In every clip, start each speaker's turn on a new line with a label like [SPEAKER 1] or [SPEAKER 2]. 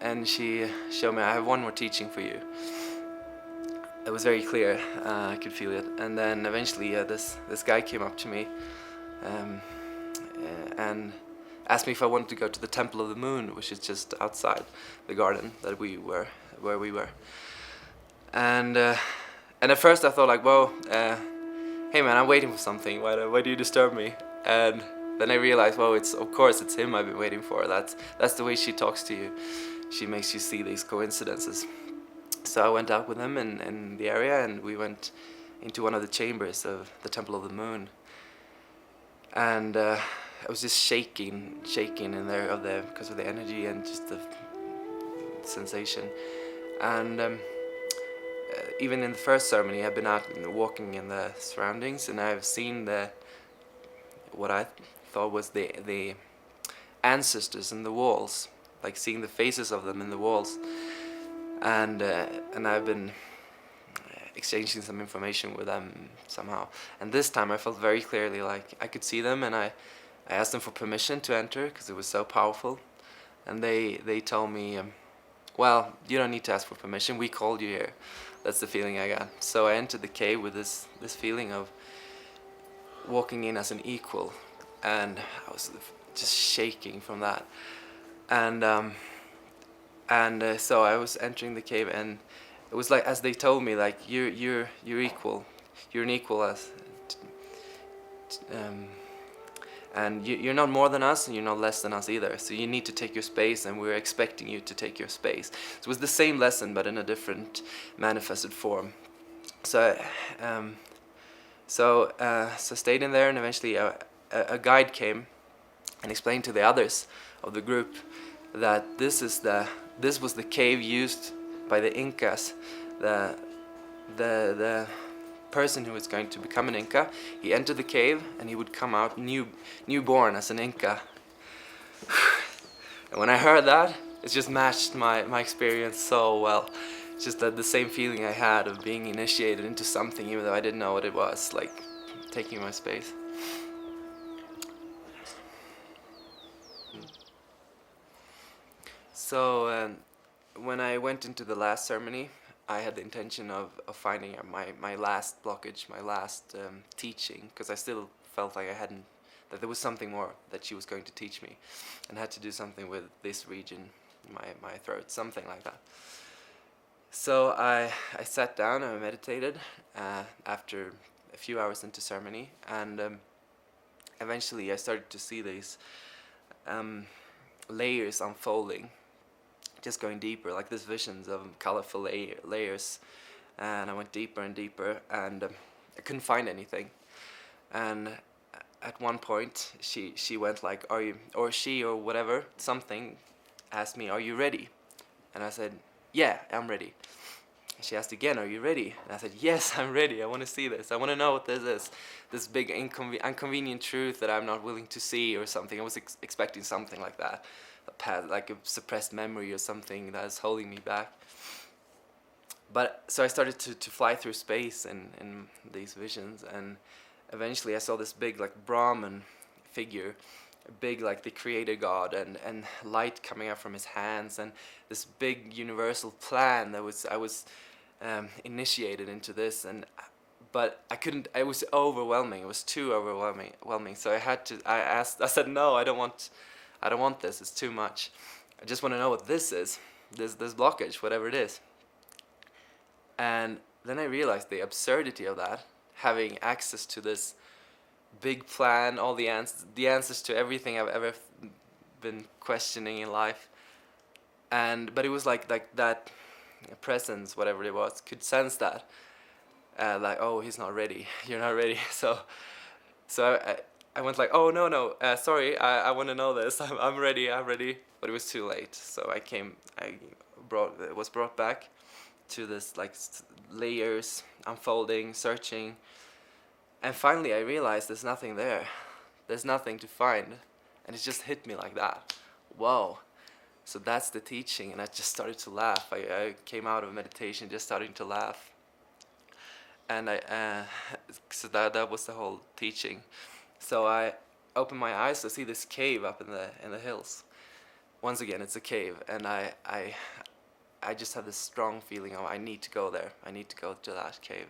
[SPEAKER 1] and she showed me, I have one more teaching for you. It was very clear, I could feel it. And then eventually this guy came up to me um, and asked me if I wanted to go to the Temple of the Moon, which is just outside the garden that where we were. And at first I thought like, well, hey man, I'm waiting for something. Why do you disturb me? And then I realized, well, of course it's him I've been waiting for. That's the way she talks to you. She makes you see these coincidences. So I went out with him in the area, and we went into one of the chambers of the Temple of the Moon. And I was just shaking in there because of the energy and just the sensation. And even in the first ceremony, I've been out walking in the surroundings, and I've seen what I thought was the ancestors in the walls, like seeing the faces of them in the walls. And I've been exchanging some information with them somehow. And this time I felt very clearly like I could see them, and I asked them for permission to enter because it was so powerful. And they told me, well, you don't need to ask for permission. We called you here. That's the feeling I got. So I entered the cave with this feeling of walking in as an equal, and I was just shaking from that. And so I was entering the cave, and it was like as they told me, like you're equal, you're an equal as, and you're not more than us, and you're not less than us either. So you need to take your space, and we're expecting you to take your space. So it was the same lesson, but in a different manifested form. So stayed in there, and eventually a guide came and explained to the others of the group that this was the cave used by the Incas. The person who was going to become an Inca, he entered the cave and he would come out newborn as an Inca. And when I heard that, it just matched my experience so well. It's just that the same feeling I had of being initiated into something, even though I didn't know what it was, like taking my space. So when I went into the last ceremony, I had the intention of finding my last blockage, my last teaching, because I still felt like that there was something more that she was going to teach me, and had to do something with this region, my throat, something like that. So I sat down and I meditated after a few hours into ceremony, and eventually I started to see these layers unfolding, just going deeper, like these visions of colorful layers. And I went deeper and deeper, and I couldn't find anything. And at one point she went like, are you, or she or whatever, something asked me, are you ready? And I said, yeah, I'm ready. And she asked again, are you ready? And I said, yes, I'm ready. I want to see this. I want to know what this is, this big inconvenient truth that I'm not willing to see, or something. I was expecting something like that, like a suppressed memory or something that is holding me back. But so I started to fly through space in these visions, and eventually I saw this big like Brahman figure, big like the creator god, and light coming out from his hands, and this big universal plan that I was initiated into this. But I couldn't, it was overwhelming, it was too overwhelming. So I said, no, I don't want this, it's too much. I just want to know what this is, this blockage, whatever it is. And then I realized the absurdity of that, having access to this big plan, all the answers to everything I've ever been questioning in life. But it was like that presence, whatever it was, could sense that. Like, oh, he's not ready, you're not ready. So I went like, oh no, sorry, I want to know this. I'm ready. But it was too late. So I was brought back to this like layers unfolding, searching, and finally I realized there's nothing there. There's nothing to find, and it just hit me like that. Whoa. So that's the teaching, and I just started to laugh. I came out of meditation just starting to laugh, and so that was the whole teaching. So I opened my eyes to see this cave up in the hills, once again, it's a cave, and I just had this strong feeling of I need to go there. I need to go to that cave.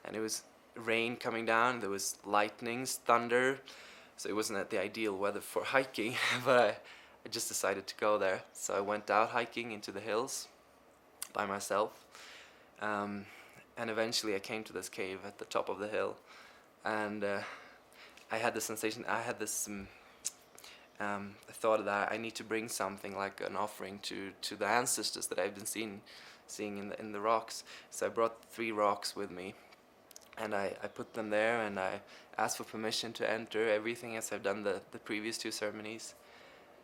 [SPEAKER 1] And it was rain coming down, there was lightnings, thunder, so it wasn't the ideal weather for hiking, but I just decided to go there. So I went out hiking into the hills by myself, and eventually I came to this cave at the top of the hill, and I had the sensation, I had this thought that I need to bring something like an offering to the ancestors that I've been seeing in the rocks. So I brought 3 rocks with me, and I put them there, and I asked for permission to enter everything as I've done the previous 2 ceremonies.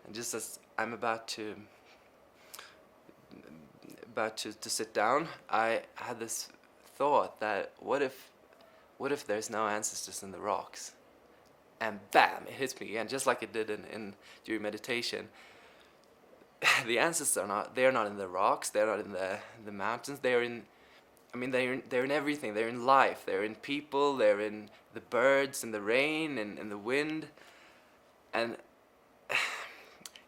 [SPEAKER 1] And just as I'm about to sit down, I had this thought that what if there's no ancestors in the rocks? And bam, it hits me again, just like it did in during meditation. The ancestors they're not in the rocks, they're not in the mountains, they're in, I mean, they're in everything. They're in life, they're in people, they're in the birds, in the rain, and the wind. And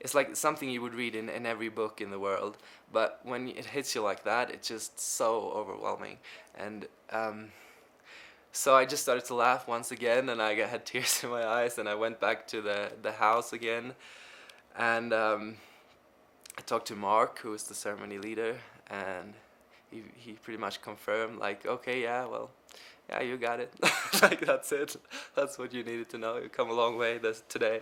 [SPEAKER 1] it's like something you would read in every book in the world, but when it hits you like that, it's just so overwhelming. And so I just started to laugh once again, and I had tears in my eyes, and I went back to the house again, and I talked to Mark, who was the ceremony leader, and he pretty much confirmed, like, okay, yeah, well, yeah, you got it. Like, that's it. That's what you needed to know. You've come a long way today.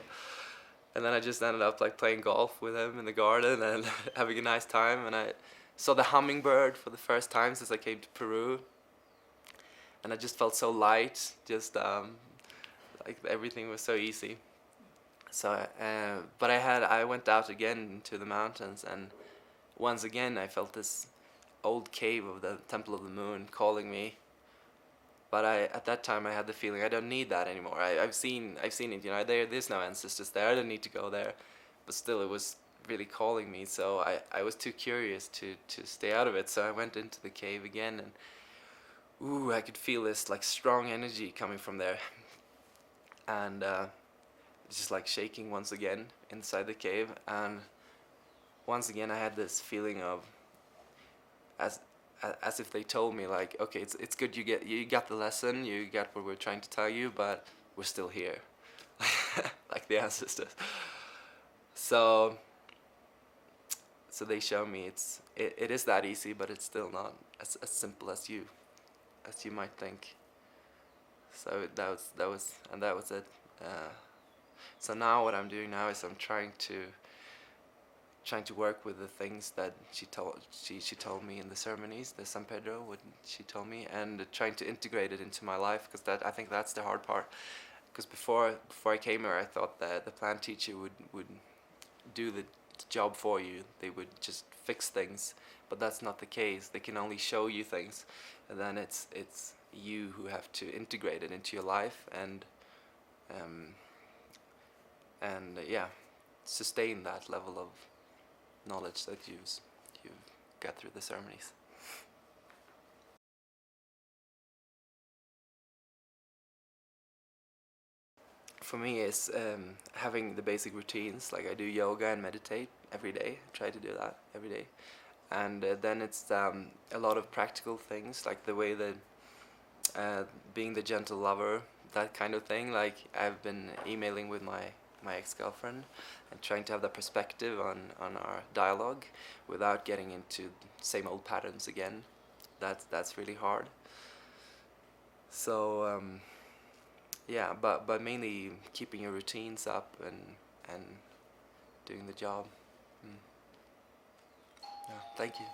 [SPEAKER 1] And then I just ended up like playing golf with him in the garden and having a nice time. And I saw the hummingbird for the first time since I came to Peru. And I just felt so light, just like everything was so easy. So, but I went out again into the mountains, and once again I felt this old cave of the Temple of the Moon calling me. But at that time I had the feeling I don't need that anymore. I've seen it, you know. There's no ancestors there. I don't need to go there. But still, it was really calling me. So I was too curious to stay out of it. So I went into the cave again, and ooh, I could feel this like strong energy coming from there, and it's just like shaking once again inside the cave. And once again I had this feeling of as if they told me, like, okay, it's good, you got the lesson, you got what we're trying to tell you, but we're still here. Like the ancestors. So they show me it is that easy, but it's still not as simple as you might think. So that was it. So now what I'm doing now is I'm trying to work with the things that she told me in the ceremonies, the San Pedro, what she told me, and trying to integrate it into my life, because I think that's the hard part. Because before I came here, I thought that the plant teacher would do the job for you. They would just fix things, but that's not the case. They can only show you things, and then it's you who have to integrate it into your life and yeah, sustain that level of knowledge that you've got through the ceremonies. For me, it's having the basic routines. Like I do yoga and meditate every day. I try to do that every day, and then it's a lot of practical things, like the way that being the gentle lover, that kind of thing. Like I've been emailing with my ex-girlfriend and trying to have that perspective on our dialogue without getting into same old patterns again. That's really hard. So yeah, but mainly keeping your routines up and doing the job. Yeah, thank you.